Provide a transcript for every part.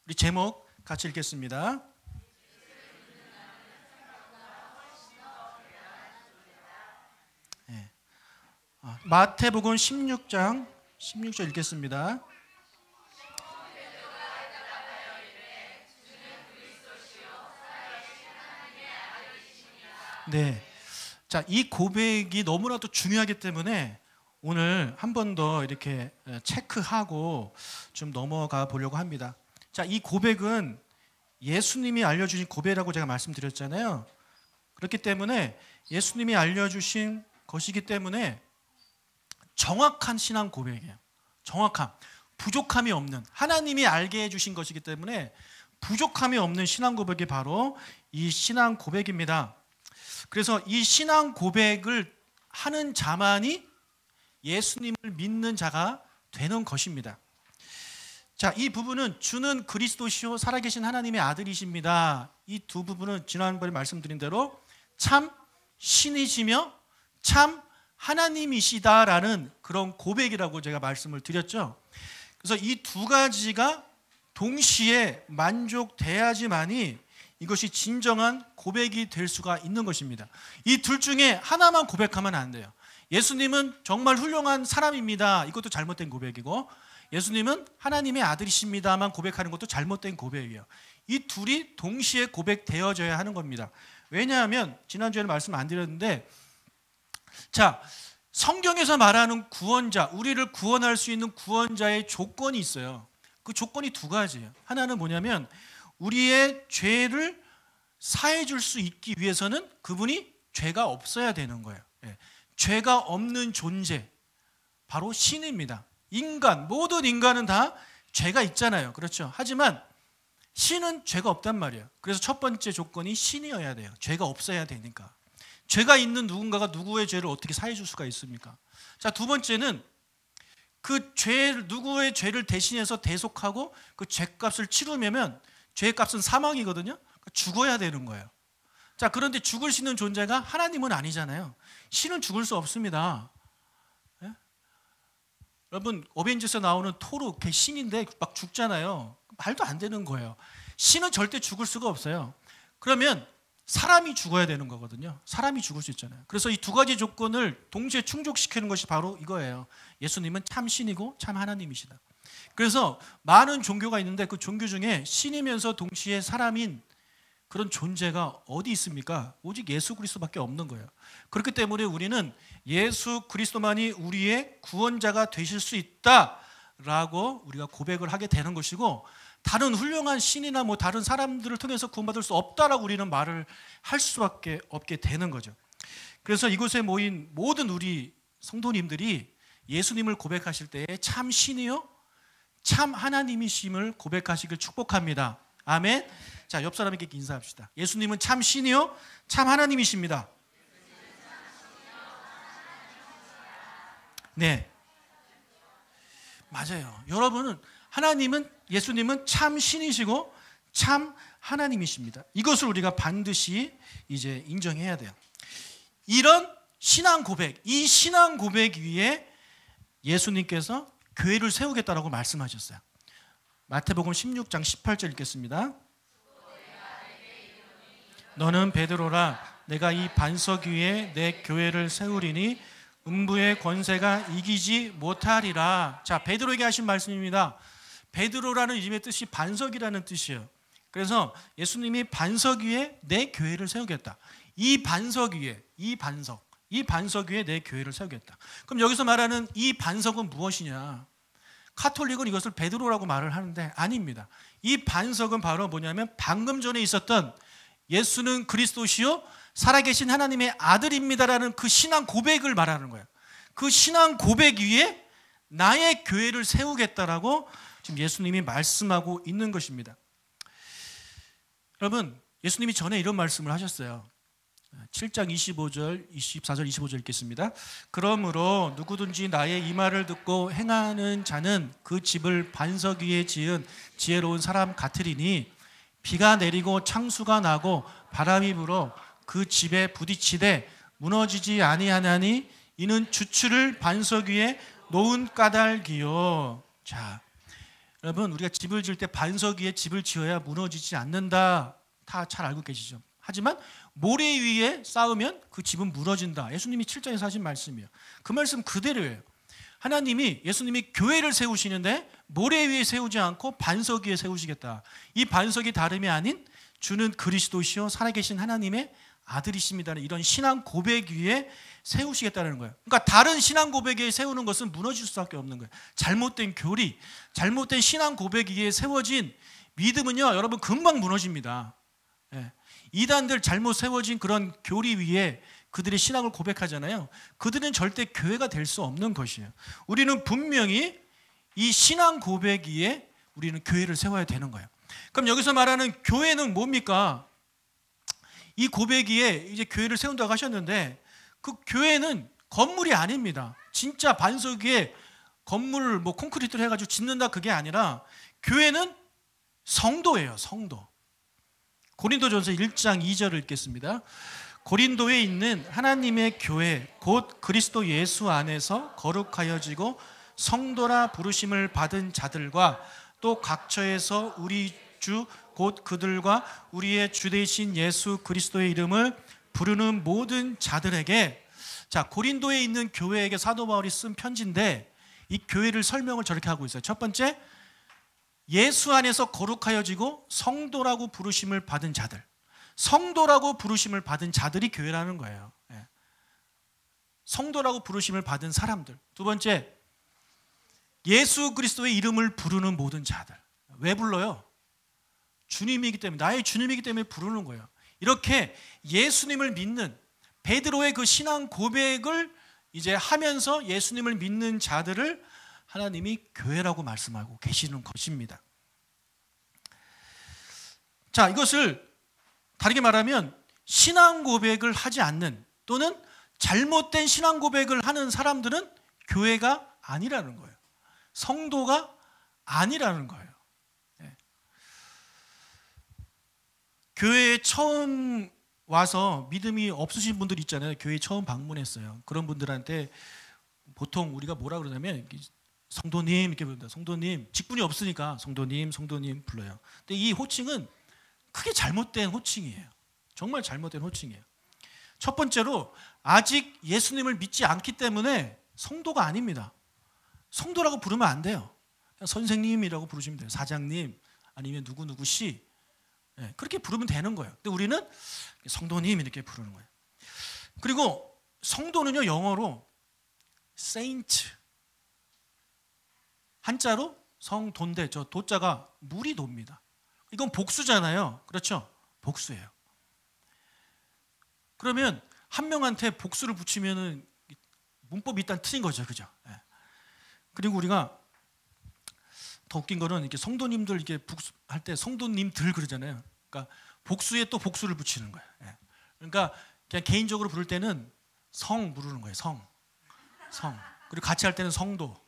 우리 제목 같이 읽겠습니다. 네. 마태복음 16장 16절 읽겠습니다. 네. 자, 이 고백이 너무나도 중요하기 때문에 오늘 한 번 더 이렇게 체크하고 좀 넘어가 보려고 합니다. 자, 이 고백은 예수님이 알려주신 고백이라고 제가 말씀드렸잖아요. 그렇기 때문에 예수님이 알려주신 것이기 때문에 정확한 신앙 고백이에요. 정확함, 부족함이 없는, 하나님이 알게 해주신 것이기 때문에 부족함이 없는 신앙 고백이 바로 이 신앙 고백입니다. 그래서 이 신앙 고백을 하는 자만이 예수님을 믿는 자가 되는 것입니다. 자, 이 부분은 주는 그리스도시요 살아계신 하나님의 아들이십니다. 이 두 부분은 지난번에 말씀드린 대로 참 신이시며 참 하나님이시다라는 그런 고백이라고 제가 말씀을 드렸죠. 그래서 이 두 가지가 동시에 만족돼야지만이 이것이 진정한 고백이 될 수가 있는 것입니다. 이 둘 중에 하나만 고백하면 안 돼요. 예수님은 정말 훌륭한 사람입니다. 이것도 잘못된 고백이고, 예수님은 하나님의 아들이십니다만 고백하는 것도 잘못된 고백이에요. 이 둘이 동시에 고백되어져야 하는 겁니다. 왜냐하면 지난주에는 말씀 안 드렸는데, 자, 성경에서 말하는 구원자, 우리를 구원할 수 있는 구원자의 조건이 있어요. 그 조건이 두 가지예요. 하나는 뭐냐면 우리의 죄를 사해 줄 수 있기 위해서는 그분이 죄가 없어야 되는 거예요. 죄가 없는 존재, 바로 신입니다. 인간, 모든 인간은 다 죄가 있잖아요. 그렇죠? 하지만 신은 죄가 없단 말이에요. 그래서 첫 번째 조건이 신이어야 돼요. 죄가 없어야 되니까. 죄가 있는 누군가가 누구의 죄를 어떻게 사해 줄 수가 있습니까? 자, 두 번째는 그 누구의 죄를 대신해서 대속하고 그 죄값을 치르면 죄값은 사망이거든요. 죽어야 되는 거예요. 자, 그런데 죽을 수 있는 존재가 하나님은 아니잖아요. 신은 죽을 수 없습니다. 예? 여러분, 어벤져스에 나오는 토르, 걔 신인데 막 죽잖아요. 말도 안 되는 거예요. 신은 절대 죽을 수가 없어요. 그러면 사람이 죽어야 되는 거거든요. 사람이 죽을 수 있잖아요. 그래서 이 두 가지 조건을 동시에 충족시키는 것이 바로 이거예요. 예수님은 참 신이고 참 하나님이시다. 그래서 많은 종교가 있는데 그 종교 중에 신이면서 동시에 사람인 그런 존재가 어디 있습니까? 오직 예수 그리스도밖에 없는 거예요. 그렇기 때문에 우리는 예수 그리스도만이 우리의 구원자가 되실 수 있다라고 우리가 고백을 하게 되는 것이고, 다른 훌륭한 신이나 뭐 다른 사람들을 통해서 구원받을 수 없다라고 우리는 말을 할 수밖에 없게 되는 거죠. 그래서 이곳에 모인 모든 우리 성도님들이 예수님을 고백하실 때에 참 신이요 참 하나님이심을 고백하시길 축복합니다. 아멘. 자, 옆 사람에게 인사합시다. 예수님은 참 신이요 참 하나님이십니다. 네, 맞아요. 여러분은 예수님은 참 신이시고 참 하나님이십니다. 이것을 우리가 반드시 이제 인정해야 돼요. 이런 신앙 고백, 이 신앙 고백 위에 예수님께서 교회를 세우겠다라고 말씀하셨어요. 마태복음 16장 18절 읽겠습니다. 너는 베드로라, 내가 이 반석 위에 내 교회를 세우리니 음부의 권세가 이기지 못하리라. 자, 베드로에게 하신 말씀입니다. 베드로라는 이름의 뜻이 반석이라는 뜻이에요. 그래서 예수님이 반석 위에 내 교회를 세우겠다. 이 반석 위에 내 교회를 세우겠다. 그럼 여기서 말하는 이 반석은 무엇이냐? 카톨릭은 이것을 베드로라고 말을 하는데 아닙니다. 이 반석은 바로 뭐냐면 방금 전에 있었던 예수는 그리스도시요 살아계신 하나님의 아들입니다라는 그 신앙 고백을 말하는 거예요. 그 신앙 고백 위에 나의 교회를 세우겠다라고 지금 예수님이 말씀하고 있는 것입니다. 여러분, 예수님이 전에 이런 말씀을 하셨어요. 7장 24절 25절 읽겠습니다. 그러므로 누구든지 나의 이 말을 듣고 행하는 자는 그 집을 반석 위에 지은 지혜로운 사람 같으리니 비가 내리고 창수가 나고 바람이 불어 그 집에 부딪히되 무너지지 아니하나니 이는 주추를 반석 위에 놓은 까닭이요. 자, 여러분, 우리가 집을 지을 때 반석 위에 집을 지어야 무너지지 않는다. 다 잘 알고 계시죠? 하지만 모래 위에 쌓으면 그 집은 무너진다. 예수님이 7장에서 하신 말씀이에요. 그 말씀 그대로예요. 하나님이, 예수님이 교회를 세우시는데 모래 위에 세우지 않고 반석 위에 세우시겠다. 이 반석이 다름이 아닌 주는 그리스도시요 살아계신 하나님의 아들이십니다는 이런 신앙 고백 위에 세우시겠다는 거예요. 그러니까 다른 신앙 고백 위에 세우는 것은 무너질 수밖에 없는 거예요. 잘못된 교리, 잘못된 신앙 고백 위에 세워진 믿음은요, 여러분 금방 무너집니다. 예. 이단들 잘못 세워진 그런 교리 위에 그들의 신앙을 고백하잖아요. 그들은 절대 교회가 될 수 없는 것이에요. 우리는 분명히 이 신앙 고백 위에 우리는 교회를 세워야 되는 거예요. 그럼 여기서 말하는 교회는 뭡니까? 이 고백 위에 이제 교회를 세운다고 하셨는데 그 교회는 건물이 아닙니다. 진짜 반석 위에 건물을 뭐 콘크리트를 해가지고 짓는다 그게 아니라 교회는 성도예요. 성도. 고린도전서 1장 2절을 읽겠습니다. 고린도에 있는 하나님의 교회 곧 그리스도 예수 안에서 거룩하여지고 성도라 부르심을 받은 자들과 또 각처에서 우리 주 곧 그들과 우리의 주 되신 예수 그리스도의 이름을 부르는 모든 자들에게, 자, 고린도에 있는 교회에게 사도 바울이 쓴 편지인데 이 교회를 설명을 저렇게 하고 있어요. 첫 번째, 예수 안에서 거룩하여지고 성도라고 부르심을 받은 자들, 성도라고 부르심을 받은 자들이 교회라는 거예요. 성도라고 부르심을 받은 사람들. 두 번째, 예수 그리스도의 이름을 부르는 모든 자들. 왜 불러요? 주님이기 때문에, 나의 주님이기 때문에 부르는 거예요. 이렇게 예수님을 믿는 베드로의 그 신앙 고백을 이제 하면서 예수님을 믿는 자들을 하나님이 교회라고 말씀하고 계시는 것입니다. 자, 이것을 다르게 말하면 신앙 고백을 하지 않는 또는 잘못된 신앙 고백을 하는 사람들은 교회가 아니라는 거예요. 성도가 아니라는 거예요. 네. 교회에 처음 와서 믿음이 없으신 분들 있잖아요. 교회에 처음 방문했어요. 그런 분들한테 보통 우리가 뭐라 그러냐면 성도님 이렇게 부른다. 성도님. 직분이 없으니까 성도님, 성도님 불러요. 근데 이 호칭은 크게 잘못된 호칭이에요. 정말 잘못된 호칭이에요. 첫 번째로 아직 예수님을 믿지 않기 때문에 성도가 아닙니다. 성도라고 부르면 안 돼요. 그냥 선생님이라고 부르시면 돼요. 사장님 아니면 누구누구 씨. 네, 그렇게 부르면 되는 거예요. 근데 우리는 성도님 이렇게 부르는 거예요. 그리고 성도는요, 영어로 saint, 한자로 성도인데 저 도자가 물이 돕니다. 이건 복수잖아요. 그렇죠? 복수예요. 그러면 한 명한테 복수를 붙이면은 문법이 일단 틀린 거죠. 그죠? 네. 그리고 우리가 더 웃긴 거는 이렇게 성도님들 이렇게 복수할 때 성도님들 그러잖아요. 그러니까 복수에 또 복수를 붙이는 거예요. 네. 그러니까 그냥 개인적으로 부를 때는 성 부르는 거예요. 성. 그리고 같이 할 때는 성도.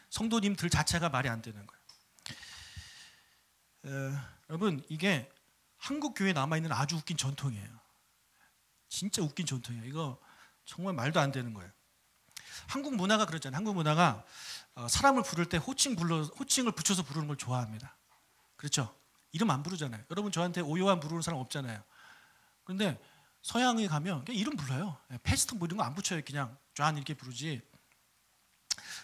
성도님들 자체가 말이 안 되는 거예요. 여러분, 이게 한국 교회에 남아있는 아주 웃긴 전통이에요. 진짜 웃긴 전통이에요. 이거 정말 말도 안 되는 거예요. 한국 문화가 그렇잖아요. 한국 문화가 사람을 부를 때 호칭을 붙여서 부르는 걸 좋아합니다. 그렇죠? 이름 안 부르잖아요. 여러분 저한테 오요한 부르는 사람 없잖아요. 그런데 서양에 가면 그냥 이름 불러요. 패스트 뭐 이런 거 안 붙여요. 그냥 쫙 이렇게 부르지.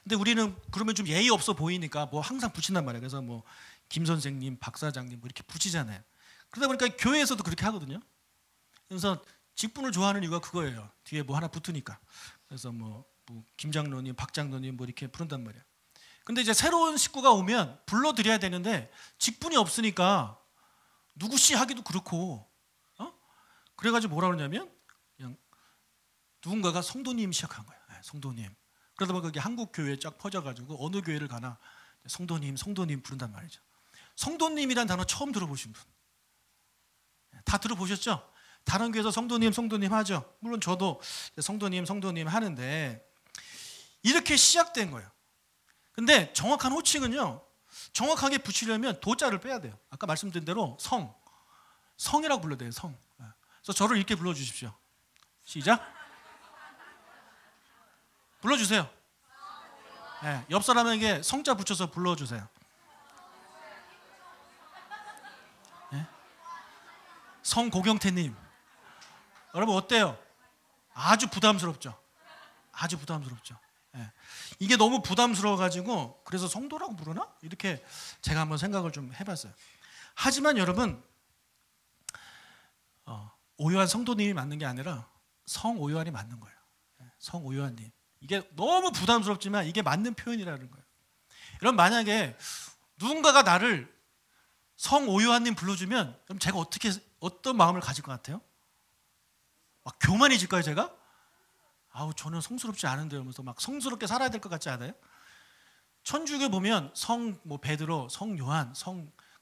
근데 우리는 그러면 좀 예의 없어 보이니까 뭐 항상 붙인단 말이에요. 그래서 뭐 김 선생님, 박 사장님 뭐 이렇게 붙이잖아요. 그러다 보니까 교회에서도 그렇게 하거든요. 그래서 직분을 좋아하는 이유가 그거예요. 뒤에 뭐 하나 붙으니까. 그래서 뭐 김 장로님, 박 장로님 뭐 이렇게 부른단 말이에요. 근데 이제 새로운 식구가 오면 불러드려야 되는데 직분이 없으니까 누구씨 하기도 그렇고, 그래가지고 뭐라 그러냐면 그냥 누군가가 성도님 시작한 거예요. 네, 성도님. 그러다 보니까 그게 한국 교회에 쫙 퍼져가지고 어느 교회를 가나 성도님 부른단 말이죠. 성도님이란 단어 처음 들어보신 분? 다 들어보셨죠? 다른 교회에서 성도님 하죠. 물론 저도 성도님 하는데 이렇게 시작된 거예요. 근데 정확한 호칭은요, 정확하게 붙이려면 도자를 빼야 돼요. 아까 말씀드린 대로 성이라고 불러야 돼요. 성. 그래서 저를 이렇게 불러주십시오. 시작. 불러주세요. 네, 옆 사람에게 성자 붙여서 불러주세요. 성고경태님, 여러분 어때요? 아주 부담스럽죠? 아주 부담스럽죠? 예. 이게 너무 부담스러워가지고 그래서 성도라고 부르나? 이렇게 제가 한번 생각을 좀 해봤어요. 하지만 여러분, 오요한 성도님이 맞는 게 아니라 성오요한이 맞는 거예요. 성오요한님. 이게 너무 부담스럽지만 이게 맞는 표현이라는 거예요. 여러분, 만약에 누군가가 나를 성오요한님 불러주면 그럼 제가 어떤 마음을 가질 것 같아요? 막 교만해질까요, 제가? 아우, 저는 성스럽지 않은데 이러면서 막 성스럽게 살아야 될 것 같지 않아요? 천주교 보면 뭐 베드로, 성 요한,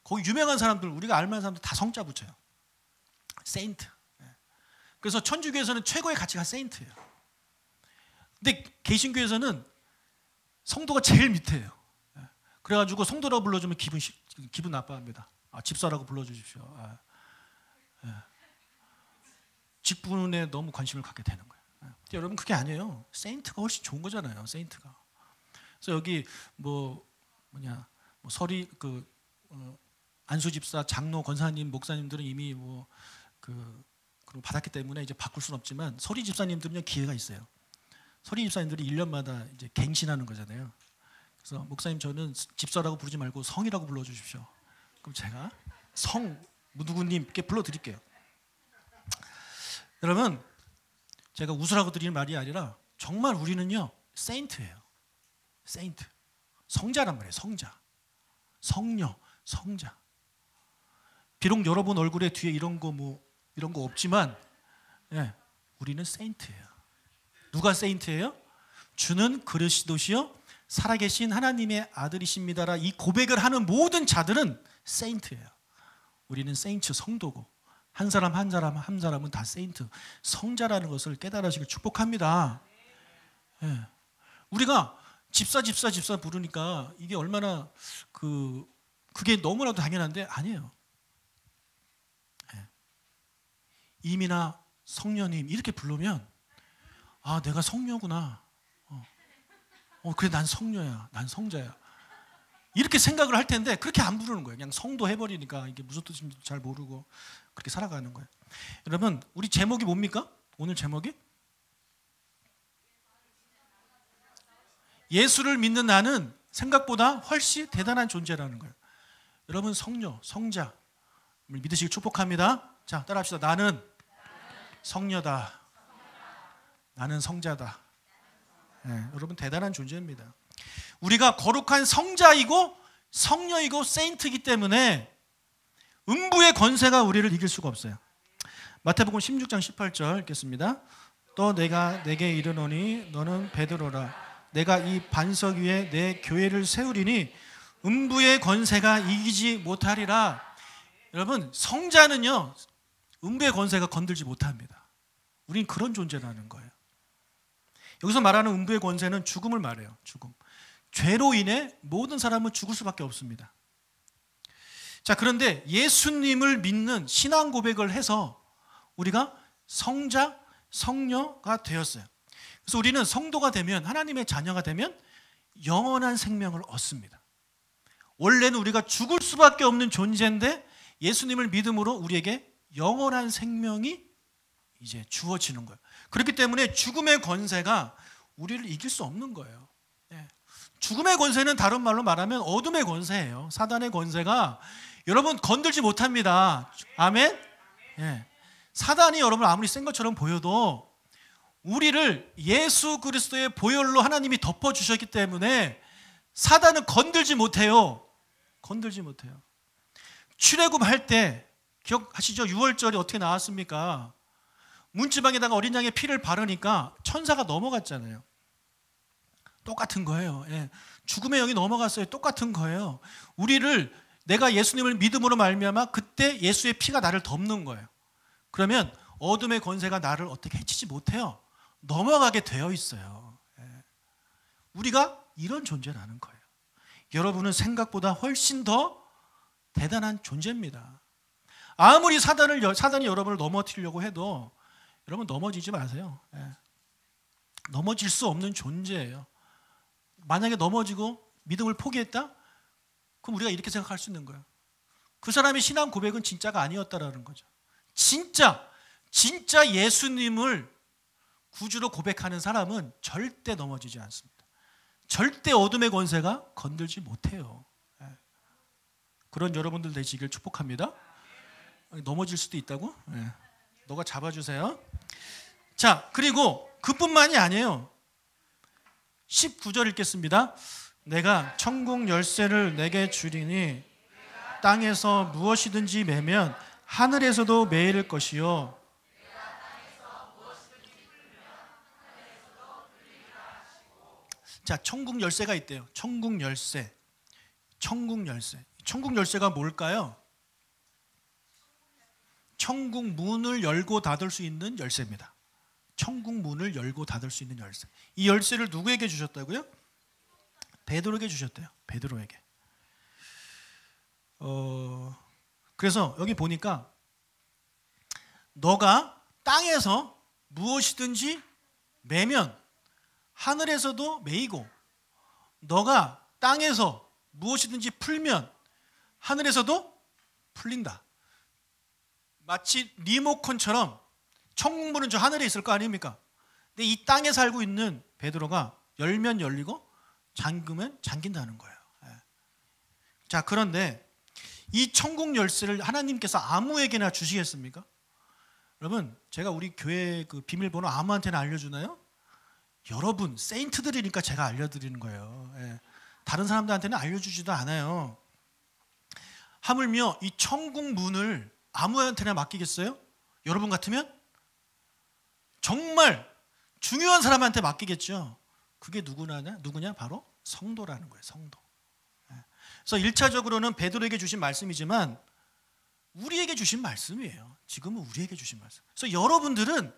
거기 유명한 사람들, 우리가 알만한 사람들 다 성자 붙여요. 세인트. 그래서 천주교에서는 최고의 가치가 세인트예요. 근데 개신교에서는 성도가 제일 밑에예요. 그래가지고 성도라고 불러주면 기분 나빠합니다. 집사라고 불러주십시오. 직분에 너무 관심을 갖게 되는 거예요. 근데 여러분, 그게 아니에요. 세인트가 훨씬 좋은 거잖아요. 세인트가. 그래서 여기 서리 안수 집사, 장로, 권사님, 목사님들은 이미 그런 받았기 때문에 이제 바꿀 수는 없지만 서리 집사님들은 기회가 있어요. 서리 집사님들이 1년마다 이제 갱신하는 거잖아요. 그래서 목사님, 저는 집사라고 부르지 말고 성이라고 불러주십시오. 그럼 제가 누구님께 불러드릴게요. 여러분, 제가 웃으라고 드리는 말이 아니라 정말 우리는요 세인트예요. 세인트. 성자란 말이에요. 성자. 성녀. 성자. 비록 여러분 얼굴에 뒤에 이런 거 없지만 우리는 세인트예요. 누가 세인트예요? 주는 그리스도시요 살아계신 하나님의 아들이십니다라 이 고백을 하는 모든 자들은 세인트예요. 우리는 세인트, 성도고 한 사람 한 사람은 다 세인트, 성자라는 것을 깨달으시길 축복합니다. 우리가 집사 부르니까 이게 얼마나 그게 너무나도 당연한데 아니에요. 이민아, 성녀님 이렇게 부르면 내가 성녀구나. 그래, 난 성녀야, 난 성자야. 이렇게 생각을 할 텐데 그렇게 안 부르는 거예요. 그냥 성도 해버리니까 이게 무슨 뜻인지 잘 모르고 그렇게 살아가는 거예요. 여러분, 우리 제목이 뭡니까? 오늘 제목이? 예수를 믿는 나는 생각보다 훨씬 대단한 존재라는 거예요. 여러분, 성녀, 성자 믿으시길 축복합니다. 자, 따라합시다. 나는 성녀다. 나는 성자다. 여러분, 대단한 존재입니다. 우리가 거룩한 성자이고 성녀이고 세인트이기 때문에 음부의 권세가 우리를 이길 수가 없어요. 마태복음 16장 18절 읽겠습니다. 또 내가 내게 이르노니 너는 베드로라. 내가 이 반석 위에 내 교회를 세우리니 음부의 권세가 이기지 못하리라. 여러분, 성자는요 음부의 권세가 건들지 못합니다. 우린 그런 존재라는 거예요. 여기서 말하는 음부의 권세는 죽음을 말해요. 죽음. 죄로 인해 모든 사람은 죽을 수밖에 없습니다. 자, 그런데 예수님을 믿는 신앙 고백을 해서 우리가 성자, 성녀가 되었어요. 그래서 우리는 성도가 되면, 하나님의 자녀가 되면 영원한 생명을 얻습니다. 원래는 우리가 죽을 수밖에 없는 존재인데 예수님을 믿음으로 우리에게 영원한 생명이 이제 주어지는 거예요. 그렇기 때문에 죽음의 권세가 우리를 이길 수 없는 거예요. 죽음의 권세는 다른 말로 말하면 어둠의 권세예요. 사단의 권세가 여러분 건들지 못합니다. 아멘? 사단이 여러분 아무리 센 것처럼 보여도 우리를 예수 그리스도의 보혈로 하나님이 덮어주셨기 때문에 사단은 건들지 못해요. 건들지 못해요. 출애굽할 때 기억하시죠? 유월절이 어떻게 나왔습니까? 문지방에다가 어린 양의 피를 바르니까 천사가 넘어갔잖아요. 똑같은 거예요. 죽음의 영이 넘어갔어요. 똑같은 거예요. 내가 예수님을 믿음으로 말미암아 그때 예수의 피가 나를 덮는 거예요. 그러면 어둠의 권세가 나를 어떻게 해치지 못해요. 넘어가게 되어 있어요. 우리가 이런 존재라는 거예요. 여러분은 생각보다 훨씬 더 대단한 존재입니다. 아무리 사단이 여러분을 넘어뜨리려고 해도 여러분 넘어지지 마세요. 넘어질 수 없는 존재예요. 만약에 넘어지고 믿음을 포기했다? 그럼 우리가 이렇게 생각할 수 있는 거예요. 그 사람의 신앙 고백은 진짜가 아니었다라는 거죠. 진짜 예수님을 구주로 고백하는 사람은 절대 넘어지지 않습니다. 절대 어둠의 권세가 건들지 못해요. 그런 여러분들 되시길 축복합니다. 넘어질 수도 있다고? 너가 잡아주세요. 자, 그리고 그뿐만이 아니에요. 19절 읽겠습니다. 내가 천국 열쇠를 내게 주리니 땅에서 무엇이든지 매면 하늘에서도 매일 것이요. 자, 천국 열쇠가 있대요. 천국 열쇠. 천국 열쇠. 천국 열쇠가 뭘까요? 천국 문을 열고 닫을 수 있는 열쇠입니다. 천국 문을 열고 닫을 수 있는 열쇠. 이 열쇠를 누구에게 주셨다고요? 베드로에게 주셨대요. 베드로에게. 그래서 여기 보니까 너가 땅에서 무엇이든지 매면 하늘에서도 매이고, 너가 땅에서 무엇이든지 풀면 하늘에서도 풀린다. 마치 리모컨처럼 천국문은 저 하늘에 있을 거 아닙니까? 근데 이 땅에 살고 있는 베드로가 열면 열리고 잠그면 잠긴다는 거예요. 자, 그런데 이 천국 열쇠를 하나님께서 아무에게나 주시겠습니까? 여러분, 제가 우리 교회 그 비밀번호 아무한테나 알려주나요? 여러분, 세인트들이니까 제가 알려드리는 거예요. 다른 사람들한테는 알려주지도 않아요. 하물며 이 천국 문을 아무한테나 맡기겠어요? 여러분 같으면? 정말 중요한 사람한테 맡기겠죠. 그게 누구냐? 바로 성도라는 거예요. 성도. 그래서 1차적으로는 베드로에게 주신 말씀이지만 우리에게 주신 말씀이에요. 지금은 우리에게 주신 말씀. 그래서 여러분들은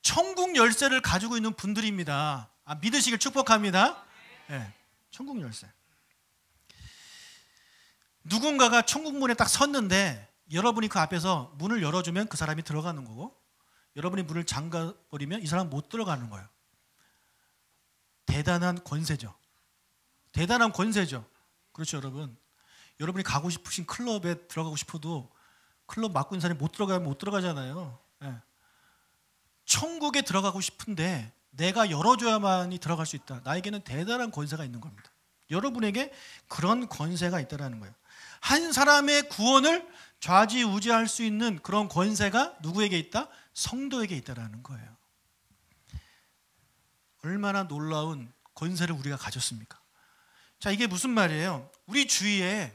천국 열쇠를 가지고 있는 분들입니다. 믿으시길 축복합니다. 천국 열쇠. 누군가가 천국 문에 딱 섰는데 여러분이 그 앞에서 문을 열어주면 그 사람이 들어가는 거고, 여러분이 문을 잠가버리면 이 사람은 못 들어가는 거예요. 대단한 권세죠. 대단한 권세죠. 그렇죠, 여러분. 여러분이 가고 싶으신 클럽에 들어가고 싶어도 클럽 맡고 있는 사람이 못 들어가면 못 들어가잖아요. 천국에 들어가고 싶은데 내가 열어줘야만이 들어갈 수 있다. 나에게는 대단한 권세가 있는 겁니다. 여러분에게 그런 권세가 있다는 거예요. 한 사람의 구원을 좌지우지할 수 있는 그런 권세가 누구에게 있다? 성도에게 있다는 거예요. 얼마나 놀라운 권세를 우리가 가졌습니까? 자, 이게 무슨 말이에요? 우리 주위에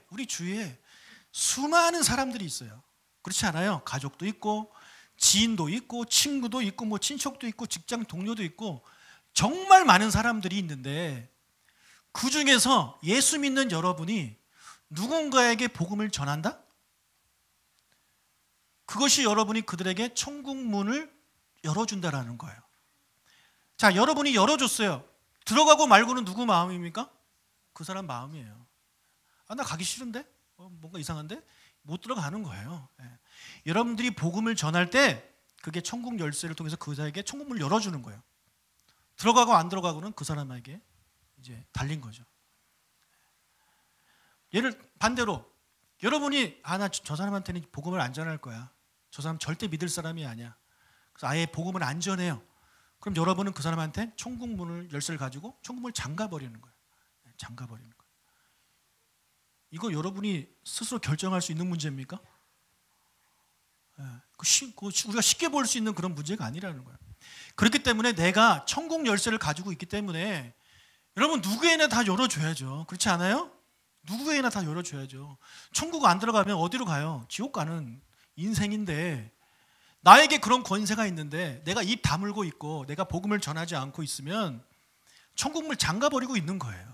수많은 사람들이 있어요. 그렇지 않아요? 가족도 있고 지인도 있고 친구도 있고 뭐 친척도 있고 직장 동료도 있고 정말 많은 사람들이 있는데, 그 중에서 예수 믿는 여러분이 누군가에게 복음을 전한다? 그것이 여러분이 그들에게 천국 문을 열어준다라는 거예요. 자, 여러분이 열어줬어요. 들어가고 말고는 누구 마음입니까? 그 사람 마음이에요. 나 가기 싫은데? 뭔가 이상한데? 못 들어가는 거예요. 여러분들이 복음을 전할 때 그게 천국 열쇠를 통해서 그자에게 천국 문을 열어주는 거예요. 들어가고 안 들어가고는 그 사람에게 이제 달린 거죠. 예를 반대로 여러분이 나 저 사람한테는 복음을 안 전할 거야. 저 사람 절대 믿을 사람이 아니야. 그래서 아예 복음을 안 전해요. 그럼 여러분은 그 사람한테 천국 문을 열쇠를 가지고 천국 문을 잠가버리는 거예요. 잠가버리는 거예요. 이거 여러분이 스스로 결정할 수 있는 문제입니까? 우리가 쉽게 볼 수 있는 그런 문제가 아니라는 거예요. 그렇기 때문에 내가 천국 열쇠를 가지고 있기 때문에 여러분 누구에나 다 열어줘야죠. 그렇지 않아요? 누구에나 다 열어줘야죠. 천국 안 들어가면 어디로 가요? 지옥 가는 인생인데, 나에게 그런 권세가 있는데 내가 입 다물고 있고 내가 복음을 전하지 않고 있으면 천국문을 잠가버리고 있는 거예요.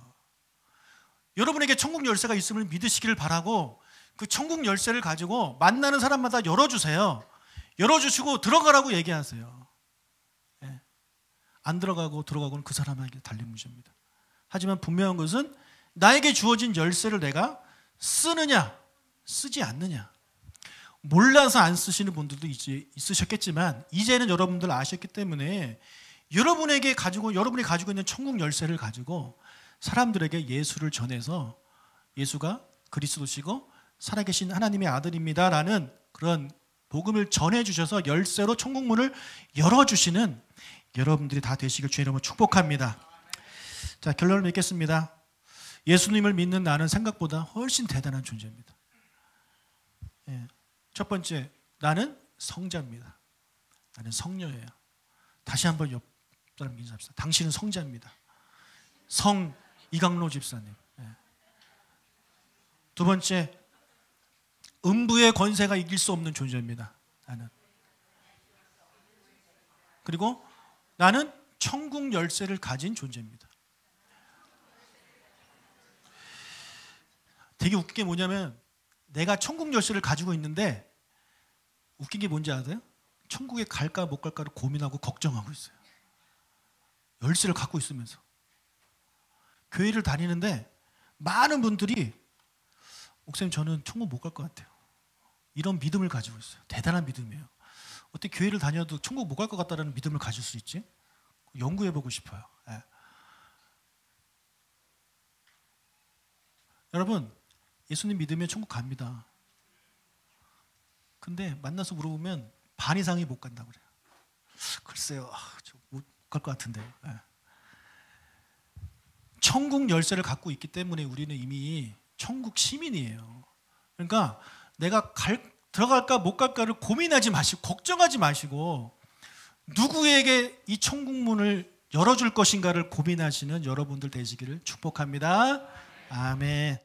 여러분에게 천국 열쇠가 있음을 믿으시기를 바라고 그 천국 열쇠를 가지고 만나는 사람마다 열어주세요. 열어주시고 들어가라고 얘기하세요. 안 들어가고 들어가고는 그 사람에게 달린 문제입니다. 하지만 분명한 것은 나에게 주어진 열쇠를 내가 쓰느냐 쓰지 않느냐. 몰라서 안 쓰시는 분들도 있으셨겠지만 이제는 여러분들 아셨기 때문에 여러분이 가지고 있는 천국 열쇠를 가지고 사람들에게 예수를 전해서 예수가 그리스도시고 살아계신 하나님의 아들입니다라는 그런 복음을 전해주셔서 열쇠로 천국문을 열어주시는 여러분들이 다 되시길 주의 이름으로 축복합니다. 자, 결론을 맺겠습니다. 예수님을 믿는 나는 생각보다 훨씬 대단한 존재입니다. 예. 첫 번째, 나는 성자입니다. 나는 성녀예요. 다시 한번 옆 사람 인사합시다. 당신은 성자입니다. 성 이강로 집사님. 예. 두 번째, 음부의 권세가 이길 수 없는 존재입니다. 나는. 그리고 나는 천국 열쇠를 가진 존재입니다. 되게 웃긴 게 뭐냐면 내가 천국 열쇠를 가지고 있는데 웃긴 게 뭔지 아세요? 천국에 갈까 못 갈까를 고민하고 걱정하고 있어요. 열쇠를 갖고 있으면서. 교회를 다니는데 많은 분들이 목사님 저는 천국 못 갈 것 같아요. 이런 믿음을 가지고 있어요. 대단한 믿음이에요. 어떻게 교회를 다녀도 천국 못 갈 것 같다는 믿음을 가질 수 있지? 연구해보고 싶어요. 예. 여러분, 예수님 믿으면 천국 갑니다. 근데 만나서 물어보면 반 이상이 못 간다고 그래요. 글쎄요, 저 못 갈 것 같은데. 예. 천국 열쇠를 갖고 있기 때문에 우리는 이미 천국 시민이에요. 그러니까 내가 들어갈까 못 갈까를 고민하지 마시고 걱정하지 마시고 누구에게 이 천국 문을 열어줄 것인가를 고민하시는 여러분들 되시기를 축복합니다. 아멘.